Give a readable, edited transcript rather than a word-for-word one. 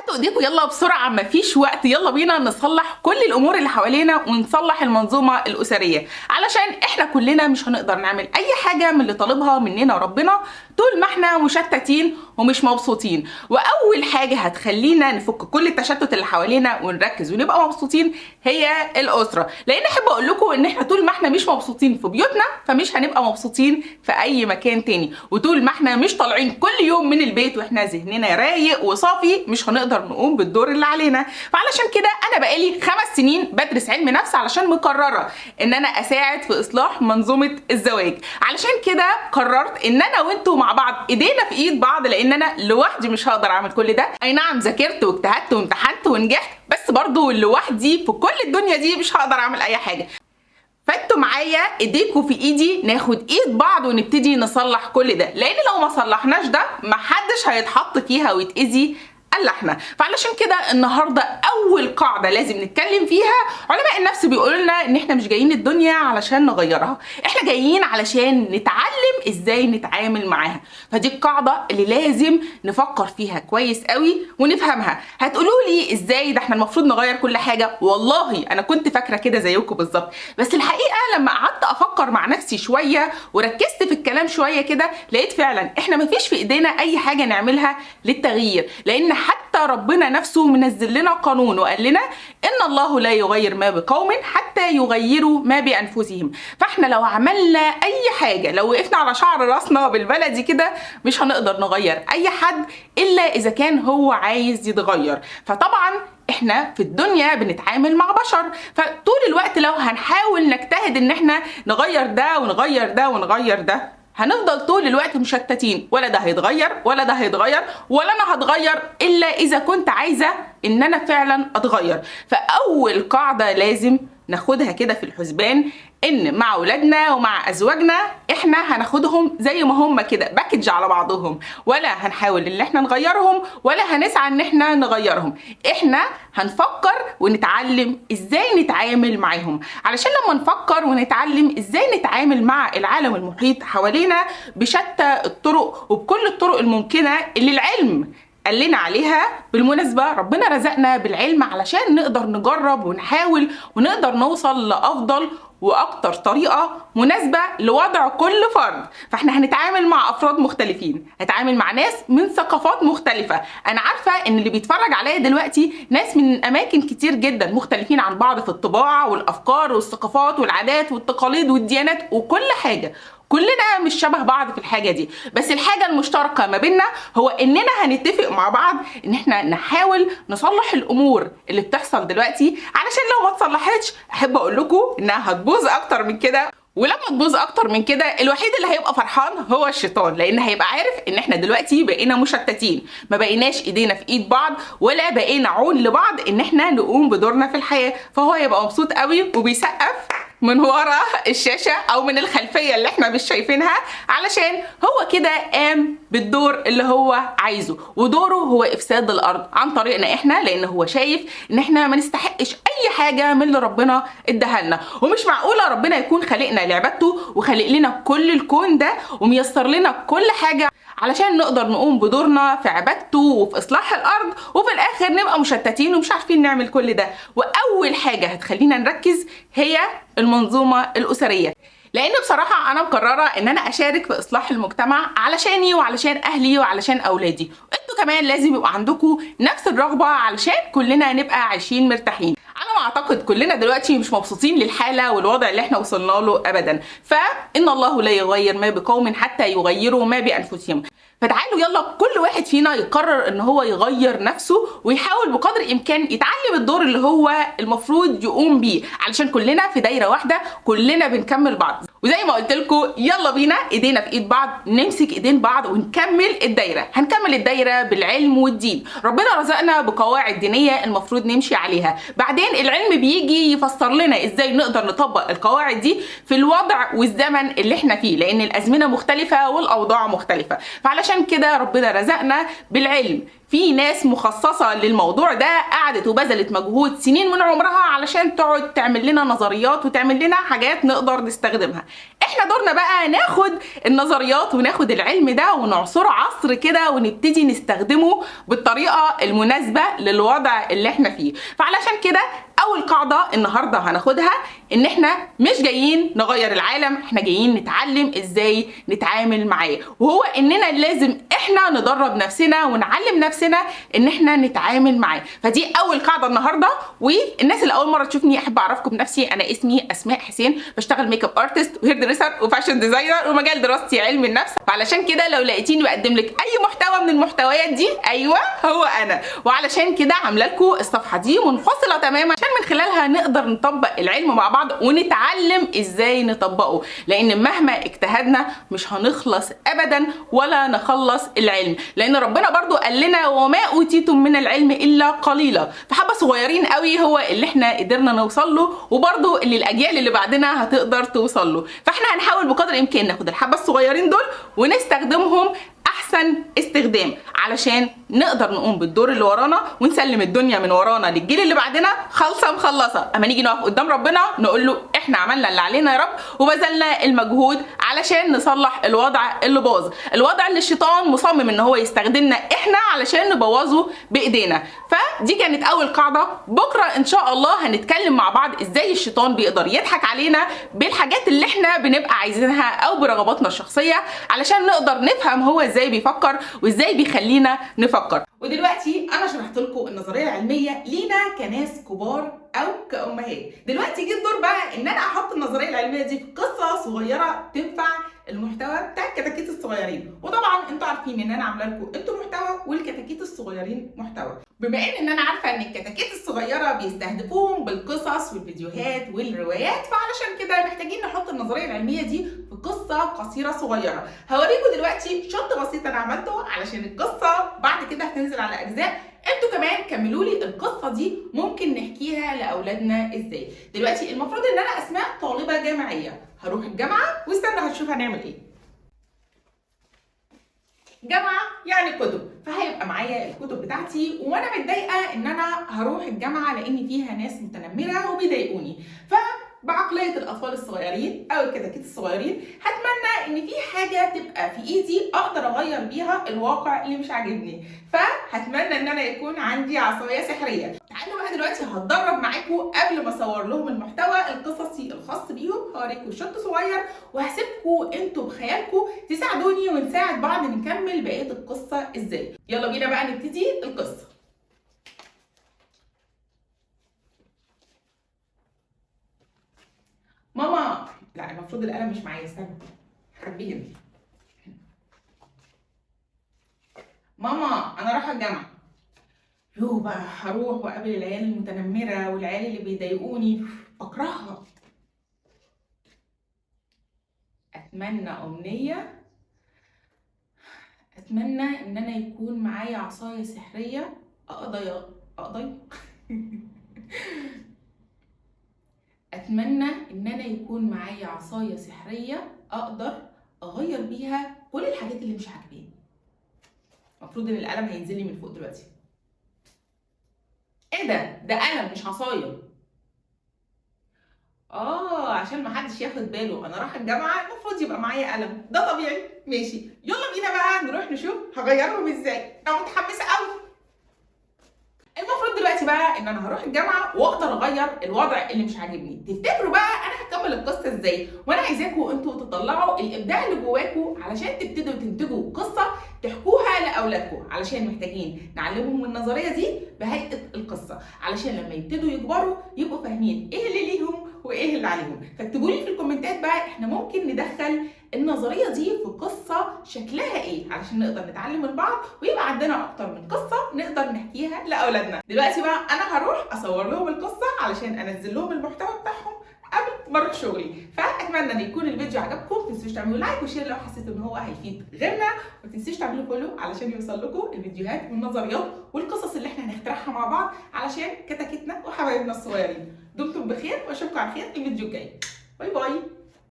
هاتوا ايديكم يلا بسرعه، مفيش وقت، يلا بينا نصلح كل الامور اللي حوالينا ونصلح المنظومه الاسريه، علشان احنا كلنا مش هنقدر نعمل اي حاجه من اللي طالبها مننا ربنا طول ما احنا مشتتين ومش مبسوطين. واول حاجه هتخلينا نفك كل التشتت اللي حوالينا ونركز ونبقى مبسوطين هي الاسره، لان احب اقول لكم ان احنا طول ما احنا مش مبسوطين في بيوتنا فمش هنبقى مبسوطين في اي مكان تاني، وطول ما احنا مش طالعين كل يوم من البيت واحنا ذهننا رايق وصافي مش هنقدر نقوم بالدور اللي علينا. فعلشان كده انا بقالي 5 سنين بدرس علم نفس علشان مقرره ان انا اساعد في اصلاح منظومه الزواج. علشان كده قررت ان انا وانتوا مع بعض ايدينا في ايد بعض، لان انا لوحدي مش هقدر اعمل كل ده. اي نعم ذاكرت واجتهدت وامتحنت ونجحت، بس برضو لوحدي في كل الدنيا دي مش هقدر اعمل اي حاجه. فانتوا معايا ايديكوا في ايدي، ناخد ايد بعض ونبتدي نصلح كل ده، لان لو ما صلحناش ده محدش هيتحط فيها ويتأذي الا احنا. فعلشان كده النهارده اول قاعده لازم نتكلم فيها، علماء النفس بيقولوا لنا ان احنا مش جايين الدنيا علشان نغيرها، احنا جايين علشان نتعلم ازاي نتعامل معاها. فدي القاعده اللي لازم نفكر فيها كويس قوي ونفهمها. هتقولوا لي ازاي ده احنا المفروض نغير كل حاجه؟ والله انا كنت فاكره كده زيكم بالظبط، بس الحقيقه لما قعدت افكر مع نفسي شويه وركزت في الكلام شويه كده لقيت فعلا احنا مفيش في ايدينا اي حاجه نعملها للتغيير، لان حتى ربنا نفسه منزل لنا قانون وقال لنا ان الله لا يغير ما بقوم حتى يغيروا ما بانفسهم. فاحنا لو عملنا اي حاجه، لو وقفنا على شعر راسنا بالبلدي كده، مش هنقدر نغير اي حد الا اذا كان هو عايز يتغير. فطبعا احنا في الدنيا بنتعامل مع بشر، فطول الوقت لو هنحاول نجتهد ان احنا نغير ده ونغير ده ونغير ده، هنفضل طول الوقت مشتتين، ولا ده هيتغير ولا ده هيتغير ولا انا هتغير الا اذا كنت عايزه ان انا فعلا اتغير. فاول قاعده لازم ناخدها كده في الحسبان، ان مع اولادنا ومع ازواجنا احنا هناخدهم زي ما هم كده باكج على بعضهم، ولا هنحاول ان احنا نغيرهم ولا هنسعى ان احنا نغيرهم. احنا هنفكر ونتعلم ازاي نتعامل معاهم، علشان لما نفكر ونتعلم ازاي نتعامل مع العالم المحيط حوالينا بشتى الطرق وبكل الطرق الممكنه اللي العلم قال لنا عليها. بالمناسبة ربنا رزقنا بالعلم علشان نقدر نجرب ونحاول ونقدر نوصل لأفضل واكتر طريقه مناسبه لوضع كل فرد. فاحنا هنتعامل مع افراد مختلفين، هنتعامل مع ناس من ثقافات مختلفه. انا عارفه ان اللي بيتفرج عليا دلوقتي ناس من اماكن كتير جدا مختلفين عن بعض في الطباع والافكار والثقافات والعادات والتقاليد والديانات وكل حاجه، كلنا مش شبه بعض في الحاجة دي، بس الحاجة المشتركة ما بيننا هو اننا هنتفق مع بعض ان احنا نحاول نصلح الامور اللي بتحصل دلوقتي، علشان لو ما اتصلحتش احب اقول لكم انها هتبوظ اكتر من كده. ولما تبوظ اكتر من كده الوحيد اللي هيبقى فرحان هو الشيطان، لان هيبقى عارف ان احنا دلوقتي بقينا مشتتين، ما بقيناش ايدينا في ايد بعض ولا بقينا عون لبعض ان احنا نقوم بدورنا في الحياة. فهو هيبقى مبسوط قوي وبيسقف من ورا الشاشة او من الخلفية اللي احنا مش شايفينها، علشان هو كده قام بالدور اللي هو عايزه، ودوره هو افساد الارض عن طريقنا احنا، لان هو شايف ان احنا ما نستحقش اي حاجة من اللي ربنا اداها لنا. ومش معقولة ربنا يكون خلقنا لعبادته وخلق لنا كل الكون ده وميسر لنا كل حاجة علشان نقدر نقوم بدورنا في عبادته وفي اصلاح الارض، وفي الاخر نبقى مشتتين ومش عارفين نعمل كل ده. واول حاجة هتخلينا نركز هي المنظومة الاسرية، لان بصراحة انا مقررة ان انا اشارك في اصلاح المجتمع علشاني وعلشان اهلي وعلشان اولادي، وانتوا كمان لازم يبقى عندكم نفس الرغبة علشان كلنا نبقى عايشين مرتاحين. انا اعتقد كلنا دلوقتي مش مبسوطين للحاله والوضع اللي احنا وصلنا له ابدا، فان الله لا يغير ما بقوم حتى يغيروا ما بانفسهم. فتعالوا يلا كل واحد فينا يقرر ان هو يغير نفسه ويحاول بقدر الامكان يتعلم الدور اللي هو المفروض يقوم بيه، علشان كلنا في دايره واحده، كلنا بنكمل بعض. وزي ما قلت لكم يلا بينا ايدينا في ايد بعض، نمسك ايدين بعض ونكمل الدايره. هنكمل الدايره بالعلم والدين، ربنا رزقنا بقواعد دينيه المفروض نمشي عليها، بعدين العلم بيجي يفسر لنا ازاي نقدر نطبق القواعد دي في الوضع والزمن اللي احنا فيه، لان الازمنه مختلفه والاوضاع مختلفه. فعلشان كده ربنا رزقنا بالعلم. في ناس مخصصة للموضوع ده قعدت وبذلت مجهود سنين من عمرها علشان تقعد تعمل لنا نظريات وتعمل لنا حاجات نقدر نستخدمها. احنا دورنا بقى ناخد النظريات وناخد العلم ده ونعصره عصر كده ونبتدي نستخدمه بالطريقه المناسبه للوضع اللي احنا فيه. فعلشان كده اول قاعده النهارده هناخدها ان احنا مش جايين نغير العالم، احنا جايين نتعلم ازاي نتعامل معاه، وهو اننا لازم احنا ندرب نفسنا ونعلم نفسنا ان احنا نتعامل معاه. فدي اول قاعده النهارده. والناس اللي اول مره تشوفني احب اعرفكم بنفسي، انا اسمي اسماء حسين، بشتغل ميك اب ارتست وهير دريسر وفاشن ديزاينر ومجال دراستي علم النفس. فعلشان كده لو لقيتيني بقدم لك اي محتوى من المحتويات دي، ايوه هو انا. وعلشان كده عامله لكم الصفحه دي منفصله تماما عشان من خلالها نقدر نطبق العلم مع بعض ونتعلم ازاي نطبقه، لان مهما اجتهدنا مش هنخلص ابدا ولا نخلص العلم، لان ربنا برضو قال لنا وما اوتيتم من العلم الا قليلا. فحبه صغيرين قوي هو اللي احنا قدرنا نوصل له، وبرضو اللي الاجيال اللي بعدنا هتقدر توصل له. فاحنا هنحاول بقدر الامكان ناخد الحبه الصغيرين دول ونستخدمهم احسن استخدام علشان نقدر نقوم بالدور اللي ورانا ونسلم الدنيا من ورانا للجيل اللي بعدنا خالصه مخلصه. اما نيجي نقف قدام ربنا نقول له احنا عملنا اللي علينا يا رب وبذلنا المجهود علشان نصلح الوضع اللي باظ، الوضع اللي الشيطان مصمم ان هو يستخدمنا احنا علشان نبوظه بايدينا. فدي كانت اول قاعده. بكره ان شاء الله هنتكلم مع بعض ازاي الشيطان بيقدر يضحك علينا بالحاجات اللي احنا بنبقى عايزينها او برغباتنا الشخصيه علشان نقدر نفهم هو ازاي بيفكر وازاي بيخلينا نفكر. ودلوقتي انا شرحت لكم النظريه العلميه لينا كناس كبار او كامهات. دلوقتي جه الدور بقى ان انا احط النظريه العلميه دي في قصه صغيره تنفع المحتوى بتاع الكتاكيت الصغيرين. وطبعا انتوا عارفين ان انا عامله لكم انتوا محتوى والكتاكيت الصغيرين محتوى. بما ان انا عارفه ان الكتاكيت الصغيره بيستهدفوهم بالقصص والفيديوهات والروايات، فعلشان كده محتاجين نحط النظريه العلميه دي في قصه قصيره صغيره. هوريكم دلوقتي شوت بسيط انا عملته علشان القصه بعد كده هتنزل على اجزاء. انتوا كمان كملوا لي القصه دي ممكن نحكيها لاولادنا ازاي. دلوقتي المفروض ان انا اسماء طالبه جامعيه، هروح الجامعه واستنى هتشوف هنعمل ايه. جامعه يعني كتب، فهيبقى معايا الكتب بتاعتي وانا متضايقه ان انا هروح الجامعه لان فيها ناس متنمره وبيضايقوني. بعقليه الاطفال الصغيرين او الكتاكيت الصغيرين هتمنى ان في حاجه تبقى في ايدي اقدر اغير بيها الواقع اللي مش عاجبني، فهتمنى ان انا يكون عندي عصايه سحريه. تعالوا بقى دلوقتي هتدرب معاكم قبل ما اصور لهم المحتوى القصصي الخاص بيهم. هوريكم شوت صغير وهسيبكم انتوا بخيالكم تساعدوني ونساعد بعض نكمل بقيه القصه ازاي. يلا بينا بقى نبتدي القصه. ماما، لا المفروض القلم مش معايا، استنى حابين. ماما انا رايحه الجامعه. يو بقى هروح واقابل العيال المتنمره والعيال اللي بيضايقوني، بكرهها. اتمنى امنيه، اتمنى ان انا يكون معايا عصايه سحريه اقضي اتمنى ان انا يكون معايا عصايه سحريه اقدر اغير بيها كل الحاجات اللي مش عاجباني. المفروض ان القلم هينزل لي من فوق دلوقتي. ايه ده قلم مش عصايه. عشان ما حدش ياخد باله انا رايحه الجامعه المفروض يبقى معايا قلم، ده طبيعي. ماشي يلا بينا بقى نروح نشوف هغيرهم ازاي. انا متحمسه قوي. المفروض دلوقتي بقى ان انا هروح الجامعه واقدر اغير الوضع اللي مش عاجبني. تفتكروا بقى انا هكمل القصه ازاي؟ وانا عايزاكم انتوا تطلعوا الابداع اللي جواكم علشان تبتدوا تنتجوا قصه تحكوها لاولادكم، علشان محتاجين نعلمهم النظريه دي بهيئه القصه علشان لما يبتدوا يكبروا يبقوا فاهمين ايه اللي ليهم وايه اللي عليهم. فاكتبوا لي في الكومنتات بقى احنا ممكن ندخل النظريه دي في قصه شكلها ايه علشان نقدر نتعلم من بعض ويبقى عندنا اكتر من قصه نقدر نحكيها لاولادنا. دلوقتي بقى انا هروح اصور لهم القصه علشان انزل لهم المحتوى بتاعهم قبل ما اروح شغلي. فاتمنى ان يكون الفيديو عجبكم، ما تنسوش تعملوا لايك وشير لو حسيتوا ان هو هيفيد غيرنا، وما تنسوش تعملوا فولو علشان يوصل لكم الفيديوهات والنظريات والقصص اللي احنا هنخترعها مع بعض علشان كتاكيتنا وحبايبنا الصغيرين. دمتم بخير واشوفكم على خير الفيديو الجاي. باي باي.